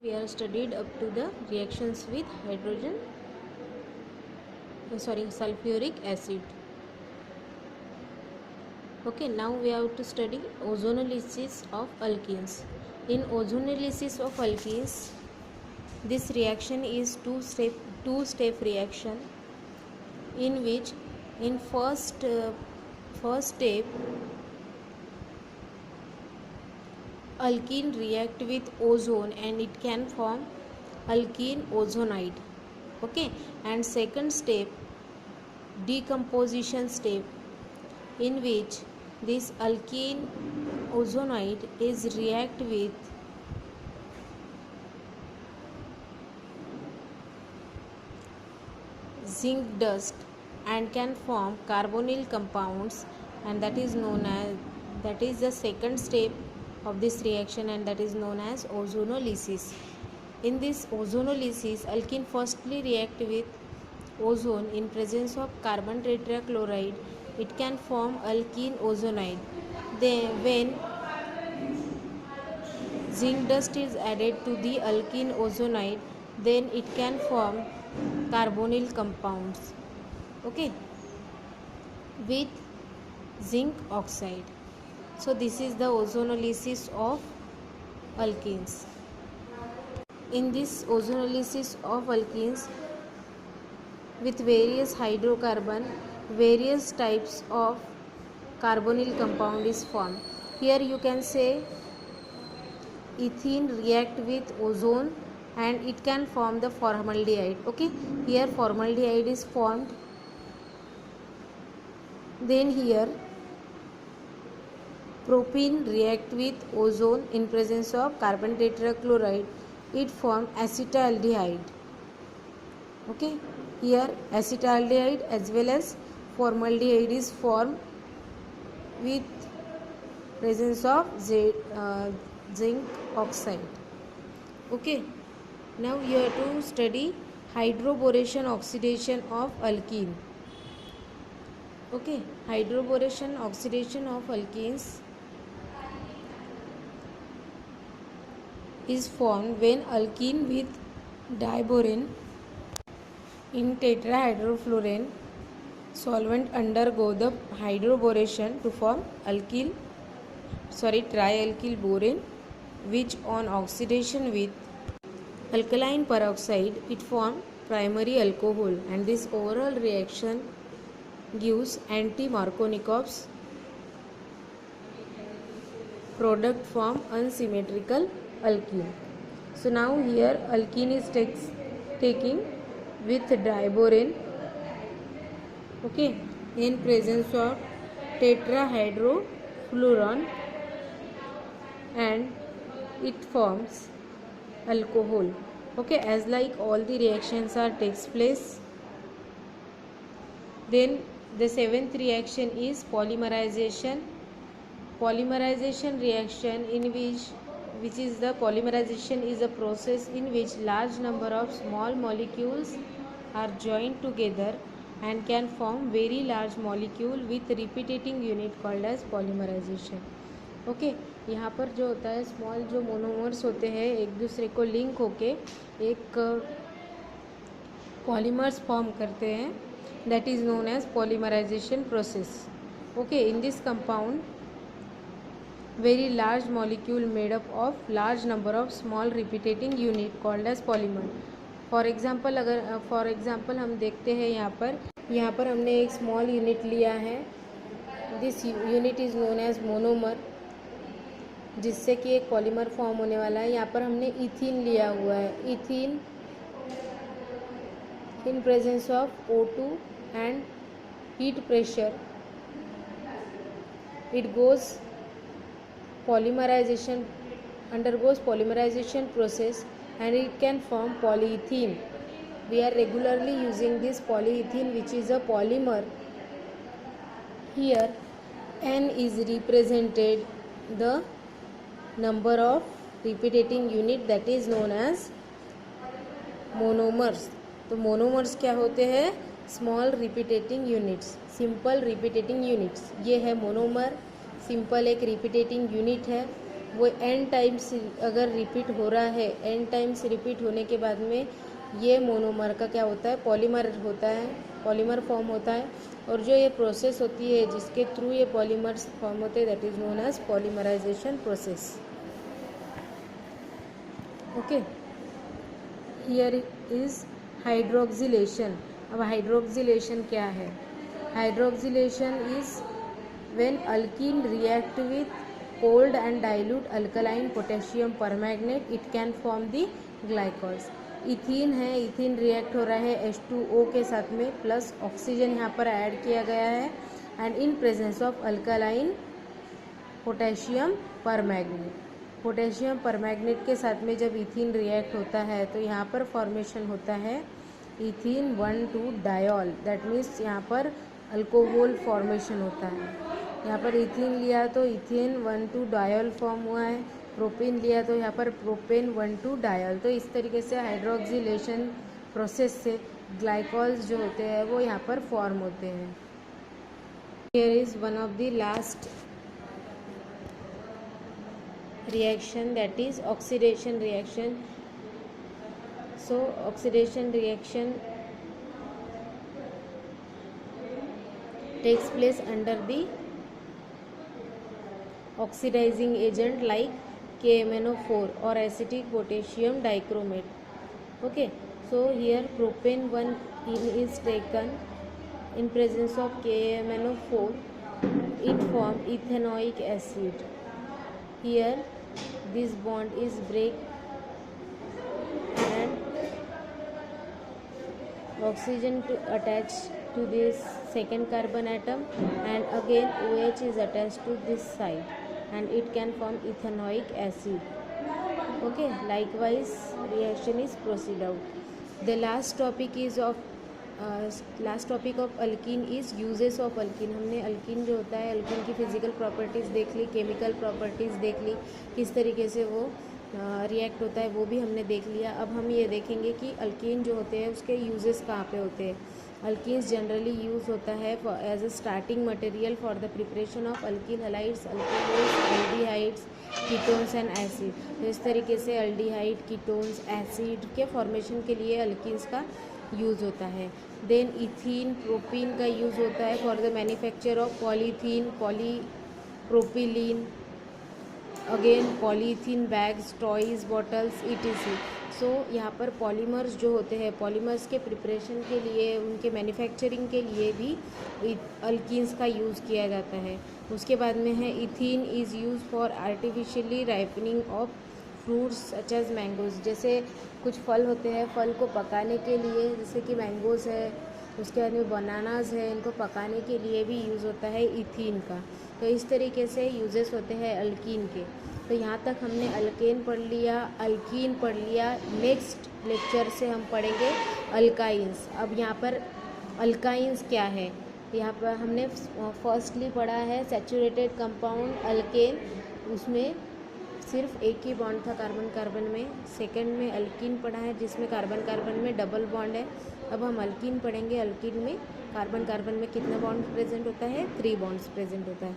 We are studied up to the reactions with sulfuric acid. Okay, now we have to study ozonolysis of alkenes. In ozonolysis of alkenes, this reaction is two step reaction, in which in first step alkene react with ozone and it can form alkene ozonide. Okay, and second step, decomposition step, in which this alkene ozonide is react with zinc dust and can form carbonyl compounds, and that is the second step of this reaction, and that is known as ozonolysis. In this ozonolysis, alkene firstly react with ozone in presence of carbon tetrachloride. It can form alkene ozonide. Then when zinc dust is added to the alkene ozonide, then it can form carbonyl compounds, okay, with zinc oxide. So this is the ozonolysis of alkenes. In this ozonolysis of alkenes with various hydrocarbon, various types of carbonyl compound is formed. Here you can say ethene react with ozone and it can form the formaldehyde. Okay, here formaldehyde is formed. Then here propene react with ozone in presence of carbon tetrachloride. It forms acetaldehyde. Okay, here acetaldehyde as well as formaldehyde is formed with presence of zinc oxide. Okay, now you have to study hydroboration oxidation of alkene. Okay, hydroboration oxidation of alkenes is formed when alkene with diborane in tetrahydrofluorane solvent undergo the hydroboration to form trialkyl borane, which on oxidation with alkaline peroxide it forms primary alcohol, and this overall reaction gives anti-Markovnikov's product form unsymmetrical alkene. So now here alkene is taking with diborane, okay, in presence of tetrahydrofluorone, and it forms alcohol. Okay, as like all the reactions are takes place. Then the seventh reaction is polymerization reaction, in which is the polymerization is a process in which large number of small molecules are joined together and can form very large molecule with repeating unit called as polymerization. Okay, यहाँ पर जो होता है small जो monomers होते हैं एक दूसरे को लिंक होके एक पॉलीमर्स फॉर्म करते हैं, that is known as polymerization process. Okay, in this compound very large molecule made up of large number of small repeating unit called as polymer. For example हम देखते हैं यहाँ पर हमने एक small unit लिया है. This unit is known as monomer, जिससे कि एक पॉलीमर फॉर्म होने वाला है. यहाँ पर हमने इथीन लिया हुआ है. Ethene in presence of O2 and heat pressure it undergoes polymerization process and it can form polyethene. We are regularly using this polyethene, which is a polymer. Here N is represented the number of repeating unit, that is known as monomers. तो monomers क्या होते हैं? Small repeating units, simple repeating units. ये है monomer. Simple एक repeating unit है वो n times अगर रिपीट हो रहा है, n टाइम्स रिपीट होने के बाद में ये मोनोमर का क्या होता है, पॉलीमर होता है, पॉलीमर फॉर्म होता है। और जो ये प्रोसेस होती है जिसके थ्रू ये पॉलीमर्स फॉर्म होते हैं, that is known as polymerisation process. Okay, here is hydroxylation. अब हाइड्रोक्सिलेशन क्या है? Hydroxylation is when alkene react with cold and dilute alkaline potassium permanganate, it can form the glycols। Ethene है, ethene react हो रहा है H2O के साथ में, प्लस ऑक्सीजन यहाँ पर ऐड किया गया है, and in presence of alkaline potassium परमैग्नेट। Potassium परमैग्नेट के साथ में जब इथीन रिएक्ट होता है तो यहाँ पर फॉर्मेशन होता है इथीन 1,2 डायोल, दैट मीन्स यहाँ पर अल्कोहल फॉर्मेशन होता है। यहाँ पर इथीन लिया तो इथेन 1,2 डायोल फॉर्म हुआ है, प्रोपेन लिया तो यहाँ पर प्रोपेन 1,2 डायोल। तो इस तरीके से हाइड्रोक्सिलेशन प्रोसेस से ग्लाइकॉल्स जो होते हैं वो यहाँ पर फॉर्म होते हैं। Here is one of the last reaction, that is oxidation reaction. So oxidation reaction takes place under the oxidizing agent like KMnO4 or acetic potassium dichromate. Okay, so here propane 1 is taken in presence of KMnO4, it form ethanoic acid. Here this bond is break and oxygen to attach to this second carbon atom, and again OH is attached to this side and it can form ethanoic acid. Okay, likewise reaction is proceed out. The last topic of alkene is uses of alkene। हमने alkene जो होता है, alkene की physical properties देख ली, chemical properties देख ली, किस तरीके से वो रिएक्ट होता है वो भी हमने देख लिया। अब हम ये देखेंगे कि अल्कीन जो होते हैं उसके यूजेस कहाँ पे होते हैं। अल्कीन्स जनरली यूज़ होता है as a starting material for the preparation of alkyl halides, alcohols, aldehydes, ketones and acid. तो इस तरीके से एल्डिहाइड, कीटोन्स, एसिड के फॉर्मेशन के लिए अल्कीन्स का यूज़ होता है। देन इथीन, प्रोपीन का यूज़ होता है for the manufacture of polythene, polypropylene, again polythene bags, toys, bottles, ETC। So यहाँ पर पॉलीमर्स जो होते हैं, पॉलीमर्स के प्रिपरेशन के लिए, उनके मैन्युफैक्चरिंग के लिए भी अल्कीन्स का यूज़ किया जाता है। उसके बाद में है ethene is use for artificially ripening of fruits such as mangoes. जैसे कुछ फल होते हैं, फल को पकाने के लिए, जैसे कि मैंगोज़ है, उसके बाद में बनानाज है, इनको पकाने के लिए भी यूज़ होता है इथीन का। तो इस तरीके से यूजेस होते हैं अल्कीन के। तो यहाँ तक हमने अल्केन पढ़ लिया, अल्कीन पढ़ लिया। नेक्स्ट लेक्चर से हम पढ़ेंगे अल्काइंस। अब यहाँ पर अल्काइंस क्या है, यहाँ पर हमने फर्स्टली पढ़ा है सैचुरेटेड कंपाउंड अल्केन, उसमें सिर्फ एक ही बॉन्ड था कार्बन कार्बन में। सेकंड में अल्कीन पढ़ा है जिसमें कार्बन कार्बन में डबल बॉन्ड है। अब हम अल्कीन पढ़ेंगे, अल्कीन में कार्बन कार्बन में कितना बॉन्ड प्रेजेंट होता है, 3 बॉन्ड्स प्रेजेंट होता है।